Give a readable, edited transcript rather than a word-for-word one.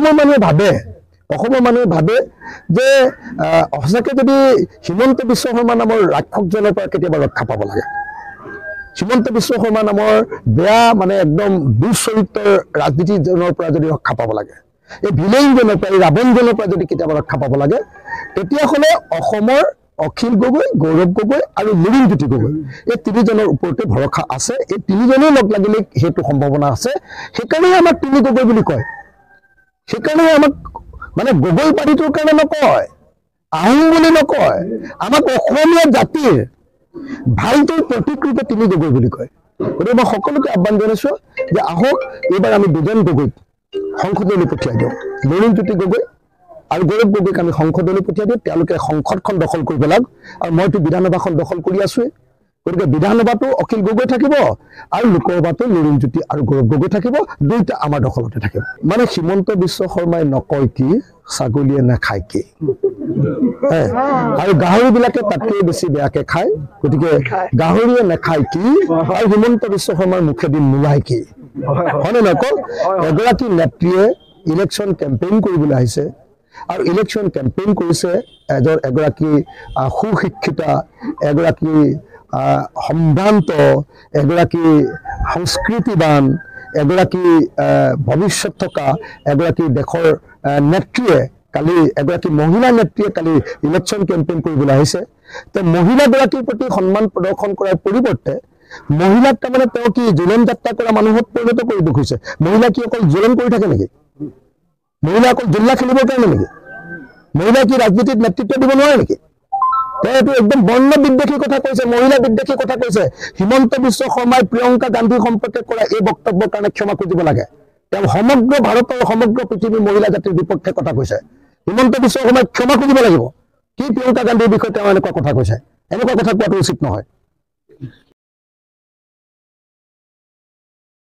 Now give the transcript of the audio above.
মানুহে ভাবে যে সঁচাকৈ যদি হিমন্ত বিশ্ব শৰ্মা নামৰ ৰাক্ষসজনৰ পৰা কেতিয়াবা ৰক্ষা পাব লাগে, হিমন্ত বিশ্ব শৰ্মা নামৰ বেয়া মানে একদম দুঃচৰিত্ৰৰ ৰাজনীতিজনৰ পৰা যদি ৰক্ষা পাব লাগে, এই ভিলেইনজনৰ পৰা, এই ৰাৱণজনৰ পৰা যদি কেতিয়াবা ৰক্ষা পাব লাগে, তেতিয়াহ'লে অসমৰ অখিল গগৈ, গৌৰৱ গগৈ আৰু লুৰিণজ্যোতি গগৈ এই তিনিজনৰ ওপৰতে ভৰসা আছে। এই তিনিজনেই লগ লাগিলে সেইটো সম্ভাৱনা আছে। সেইকাৰণেই আমাক তিনি গগৈ বুলি কয়। সেইকাৰণে আমাক মানে গগৈ পাৰ্টিটোৰ কাৰণে নকয়, আহোম বুলি নকয়, আমাক অসমীয়া জাতিৰ ভাইটোৰ প্ৰতীক ৰূপে তিনি গগৈ বুলি কয়। গতিকে মই সকলোকে আহ্বান জনাইছো যে আহক এইবাৰ আমি দুজন গগৈক সংসদলৈ পঠিয়াই দিওঁ, লুৰিণজ্যোতি গগৈ আৰু গৌৰৱ গগৈক আমি সংসদলৈ পঠিয়াই দিওঁ। তেওঁলোকে সংসদখন দখল কৰিব লাগে আৰু মইতো বিধানসভাখন দখল কৰি আছোৱেই। গতিকে বিধানসভাতো অখিল গগৈ থাকিব আৰু লোকসভাতো লুৰিণজ্যোতি আৰু গৌৰৱ গগৈ থাকিব, দুইটা আমাৰ দখলতে থাকিব। মানে হিমন্ত বিশ্ব শৰ্মাই নকয় কি, ছাগলীয়ে নাখায় কি, আৰু গাহৰিবিলাকে তাতকৈ বেছি বেয়াকে খায়। গতিকে গাহৰিয়ে নাখায় কি আৰু হিমন্ত বিশ্ব শৰ্মাৰ মুখেদি নোলায় কি, হয়নে নকওঁ? এগৰাকী নেত্ৰীয়ে ইলেকশ্যন কেম্পেইন কৰিবলৈ আহিছে আৰু ইলেকশ্যন কেম্পেইন কৰিছে এগৰাকী সুশিক্ষিতা, এগৰাকী সম্ভ্ৰান্ত, এগৰাকী সংস্কৃতিবান, এগৰাকী ভৱিষ্যত থকা এগৰাকী দেশৰ নেত্ৰীয়ে কালি, এগৰাকী মহিলা নেত্ৰীয়ে কালি ইলেকশ্যন কেম্পেইন কৰিবলৈ আহিছে। তো মহিলাগৰাকীৰ প্ৰতি সন্মান প্ৰদৰ্শন কৰাৰ পৰিৱৰ্তে মহিলাক তাৰমানে তেওঁ কি জোলন যাত্ৰা কৰা মানুহত পৰিণত কৰিব খুজিছে। মহিলা কি অকল জোলন কৰি থাকে নেকি? মহিলা অকল জোল্লা খেলিবৰ কাৰণে নেকি? মহিলা কি ৰাজনীতিত নেতৃত্ব দিব নোৱাৰে নেকি? তেওঁ এইটো একদম বৰ্ণ বিদ্বেষী কথা কৈছে, মহিলা বিদ্বেষী কথা কৈছে। হিমন্ত বিশ্ব শৰ্মাই প্ৰিয়ংকা গান্ধী সম্পৰ্কে কৰা এই বক্তব্যৰ কাৰণে ক্ষমা খুজিব লাগে। তেওঁ সমগ্ৰ ভাৰতৰ সমগ্ৰ পৃথিৱীৰ মহিলা জাতিৰ বিপক্ষে কথা কৈছে। হিমন্ত বিশ্ব শৰ্মাই ক্ষমা খুজিব লাগিব। কি প্ৰিয়ংকা গান্ধীৰ বিষয়ে তেওঁ এনেকুৱা কথা কৈছে? এনেকুৱা কথা কোৱাটো উচিত নহয়।